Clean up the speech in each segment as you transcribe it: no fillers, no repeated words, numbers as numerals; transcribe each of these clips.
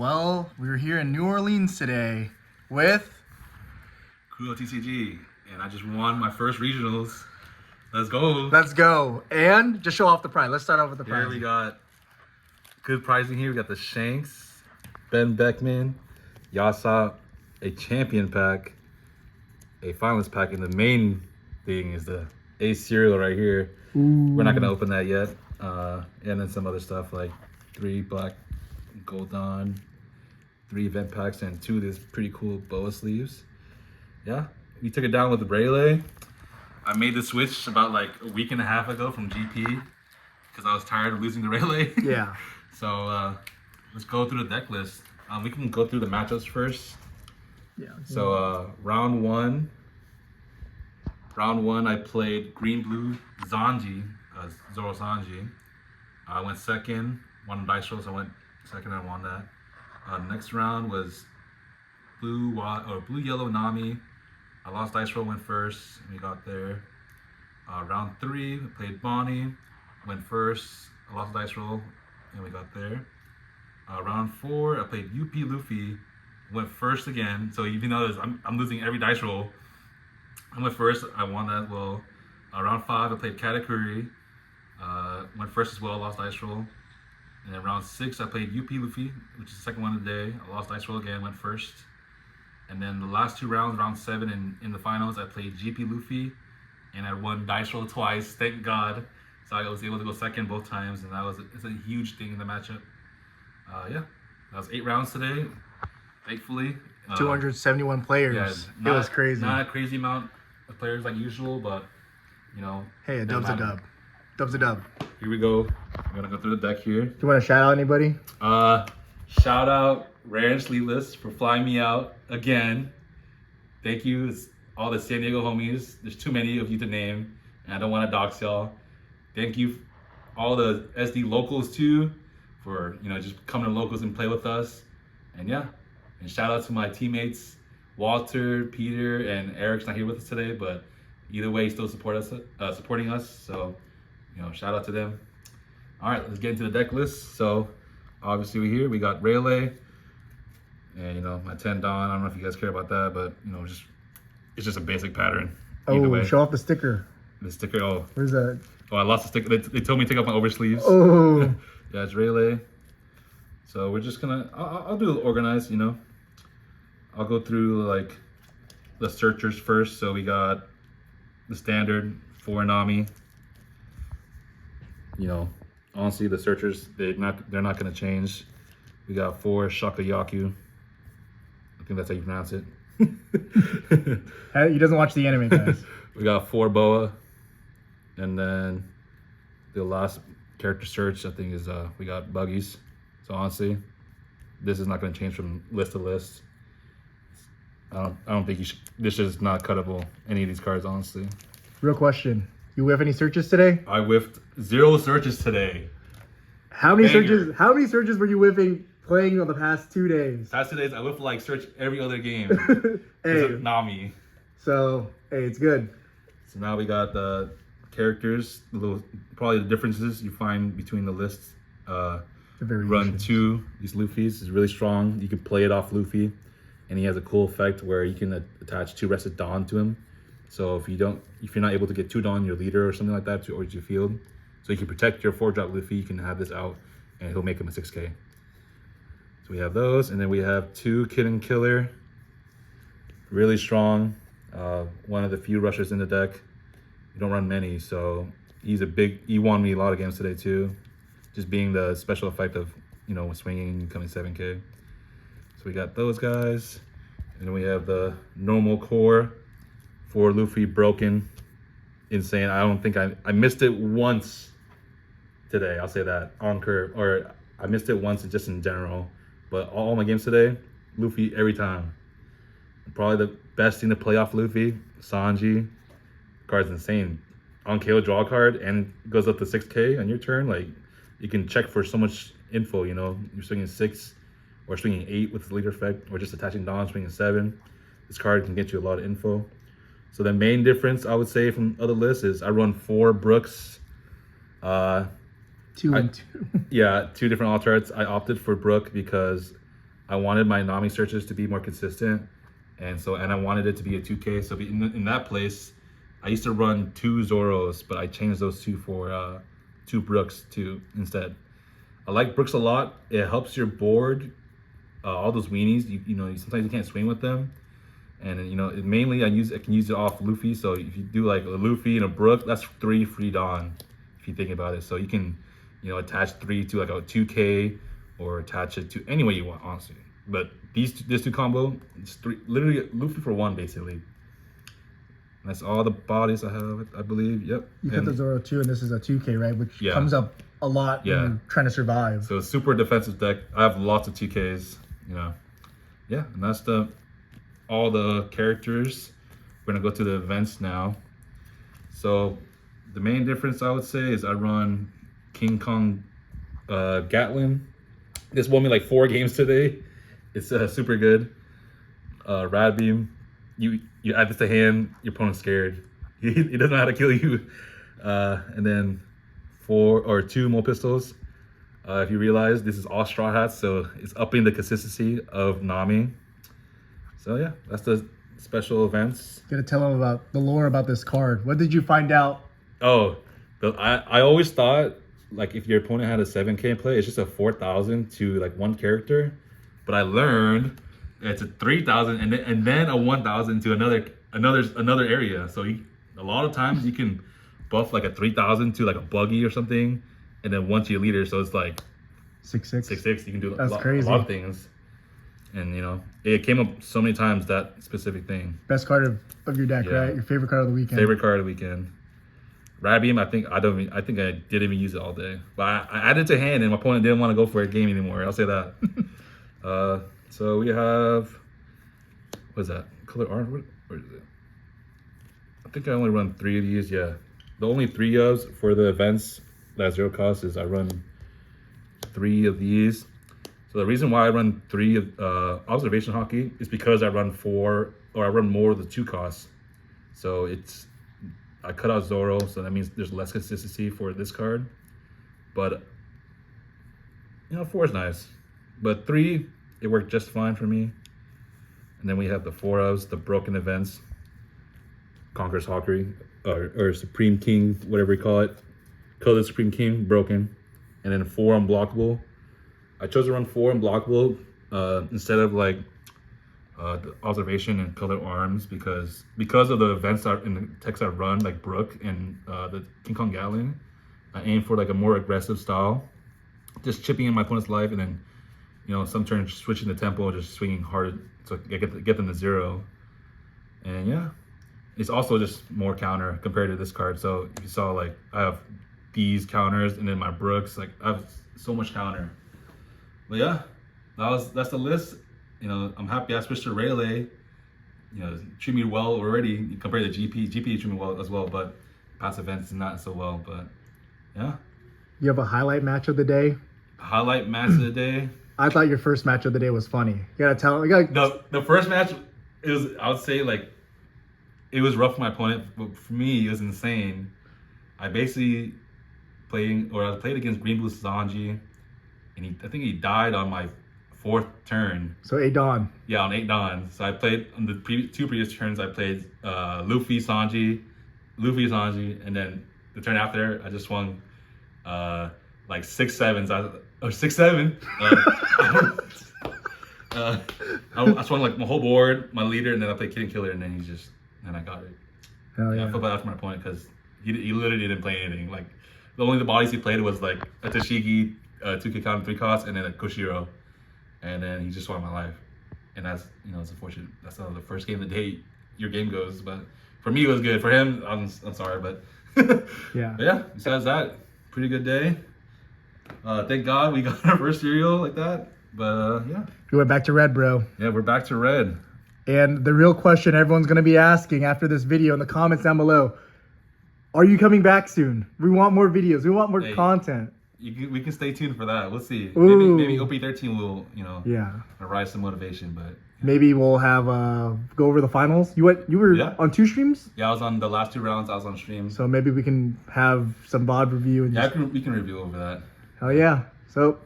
Well, we're here in New Orleans today with Cool TCG, and I just won my first regionals. Let's go. Let's go. And just show off the prize. Let's start off with the prize. Here we got good pricing here. We got the Shanks, Ben Beckman, Yasa, a champion pack, a finalist pack, and the main thing is the Ace cereal right here. Ooh. We're not gonna open that yet. And then some other stuff like 3 black Goldon, 3 event packs, and 2 of these pretty cool boa sleeves. Yeah, we took it down with the Rayleigh. I made the switch about like a week and a half ago from GP because I was tired of losing the Rayleigh. Yeah. So let's go through the deck list. We can go through the matchups first. Yeah. So round one, I played green-blue Zanji, Zoro Sanji. I went second, won dice roll, so I went second and won that. Next round was blue-yellow Nami. I lost dice roll, went first, and we got there. Round 3, I played Bonnie, went first. I lost dice roll, and we got there. Round 4, I played UP Luffy, went first again. So even though I'm losing every dice roll, I went first. I won that as well. Round 5, I played Katakuri, went first as well. Lost dice roll. And then round 6, I played UP Luffy, which is the second one of the day. I lost dice roll again, went first. And then the last 2 rounds, round 7 and in the finals, I played GP Luffy, and I won dice roll twice. Thank God. So I was able to go second both times, and it's a huge thing in the matchup. Yeah, that was 8 rounds today. Thankfully, 271 players. Yeah, it was crazy. Not a crazy amount of players like usual, but you know. Hey, a dub's a dub. Dub's a dub. Here we go. I'm gonna go through the deck here. Do you want to shout out anybody? Shout out Rare and Sleeveless for flying me out again. Thank you, it's all the San Diego homies. There's too many of you to name, and I don't want to dox y'all. Thank you, all the SD locals too, for just coming to locals and play with us. And yeah, and shout out to my teammates, Walter, Peter, and Eric's not here with us today, but either way, still supporting us. So shout out to them. All right, let's get into the deck list. So obviously we got Rayleigh, and my 10 Dawn. I don't know if you guys care about that, but it's just a basic pattern. Either way. Show off the sticker. The sticker. Oh, Where's that? Oh, I lost the sticker. They told me to take off my oversleeves. Oh. Yeah, it's Rayleigh. So we're just gonna. I'll do it organized. I'll go through like the searchers first. So we got the standard 4 Nami. Honestly, the searchers they're not gonna change. We got 4 Shakayaku. I think that's how you pronounce it. He doesn't watch the anime, guys. We got 4 Boa, and then the last character search I think is we got Buggies. So honestly, this is not gonna change from list to list. I don't think this is not cuttable. Any of these cards, honestly. Real question. You whiff any searches today? I whiffed 0 searches today. How many searches? How many searches were you whiffing playing on the past 2 days? Past 2 days, I whiffed like search every other game. Hey, Nami. So hey, it's good. So now we got the characters. Probably the differences you find between the lists. Run 2. These Luffy's is really strong. You can play it off Luffy, and he has a cool effect where you can attach 2 rested Dawn to him. So if you're not able to get 2 Dawn, your leader or something like that, or your field, so you can protect your 4-drop Luffy, you can have this out, and he'll make him a 6K. So we have those, and then we have 2 Kid and Killer, really strong. One of the few rushers in the deck. You don't run many, so he won me a lot of games today too. Just being the special effect of swinging, becoming 7K. So we got those guys, and then we have the normal core. 4 Luffy broken, insane. I don't think I missed it once today. I'll say that on curve, or I missed it once just in general. But all my games today, Luffy every time. Probably the best thing to play off Luffy. Sanji, card's insane. On KO, draw a card and goes up to 6K on your turn. Like you can check for so much info. You're swinging 6 or swinging 8 with the leader effect, or just attaching Dawn, swinging 7. This card can get you a lot of info. So the main difference I would say from other lists is I run 4 Brooks. 2 and 2. Yeah, 2 different alt charts. I opted for Brook because I wanted my Nami searches to be more consistent, and I wanted it to be a 2K. So in that place, I used to run 2 Zoros, but I changed those 2 for 2 Brooks too instead. I like Brooks a lot. It helps your board. All those weenies, sometimes you can't swing with them, and mainly I can use it off Luffy. So if you do like a Luffy and a Brook, that's 3 free Dawn. If you think about it, so you can attach 3 to like a 2K or attach it to any way you want, honestly. But this 2 combo, it's 3, literally Luffy for 1 basically. That's all the bodies I have, I believe. Yep. You got the Zoro 2, and this is a 2K, right? Which comes up a lot when you're trying to survive. So super defensive deck. I have lots of 2Ks, Yeah, and that's all the characters. We're gonna go to the events now. So the main difference I would say is I run King Kong Gatlin. This won me like 4 games today. It's super good. Rad Beam. You add this to hand, your opponent's scared. He doesn't know how to kill you. And then 4 or 2 more pistols. If you realize, this is all Straw Hats, so it's upping the consistency of Nami. So yeah, that's the special events. Gotta tell them about the lore about this card. What did you find out? Oh, I always thought like if your opponent had a 7K in play, it's just a 4,000 to like 1 character. But I learned it's a 3,000 and then a 1,000 to another area. So a lot of times you can buff like a 3,000 to like a buggy or something, and then 1 to your leader. So it's like 6/6. 6/6. You can do That's a crazy. lot of things. And it came up so many times, that specific thing. Best card of your deck, right? Your favorite card of the weekend. Favorite card of the weekend. Rad Beam, I think I didn't even use it all day. But I added it to hand, and my opponent didn't want to go for a game anymore. I'll say that. So we have, what is that? Color orange? Where is it? I think I only run 3 of these. Yeah, the only 3 ofs for the events that 0 cost is I run 3 of these. So the reason why I run 3 of observation hockey is because I run more of the 2 costs. So I cut out Zoro, so that means there's less consistency for this card. But 4 is nice. But 3, it worked just fine for me. And then we have the 4 ofs, the broken events, Conqueror's Hawkery, or Supreme King, whatever you call it. Colored Supreme King, broken. And then 4 unblockable. I chose to run 4 unblockable instead of like the observation and colored arms because of the events in the text I run, like Brook and the King Kong Gatlin. I aim for like a more aggressive style, just chipping in my opponent's life, and then some turns switching the tempo, just swinging hard to get them to 0. And yeah, it's also just more counter compared to this card. So if you saw, like, I have these counters, and then my Brooks, like I have so much counter. But yeah, that's the list. I'm happy I switched to Rayleigh. Treat me well already compared to GP. GP treat me well as well, but past events not so well. But yeah. You have a highlight match of the day? Highlight match of the day. I thought your first match of the day was funny. You gotta tell. The first match, I would say, like, it was rough for my opponent, but for me, it was insane. I basically played against Green Blue Sanji, and I think he died on my 4th turn. So 8 Dawn. Yeah, on 8 Dawn. So I played on the 2 previous turns. I played Luffy Sanji, and then the turn after I just swung like 6 sevens. Or 6/7. I swung like my whole board, my leader, and then I played Kid and Killer, and then I got it. Hell yeah. I felt bad for my opponent because he literally didn't play anything. Like the bodies he played was like a Tashigi, 2K count 3 costs, and then a Koshiro, and then he just won my life. And that's it's unfortunate. That's not the first game of the day your game goes, but for me it was good. For him, I'm sorry, but yeah. But yeah. Besides that, pretty good day. Thank God we got our first cereal like that. But yeah. We went back to red, bro. Yeah, we're back to red. And the real question everyone's going to be asking after this video in the comments down below, are you coming back soon? We want more videos. We want more content. We can stay tuned for that. We'll see. Ooh. Maybe OP13 will, yeah, rise some motivation. But maybe we'll have go over the finals. You were on 2 streams? Yeah, I was on the last 2 rounds. I was on stream. So maybe we can have some VOD review. And we can review over that. Hell yeah. So,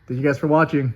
thank you guys for watching.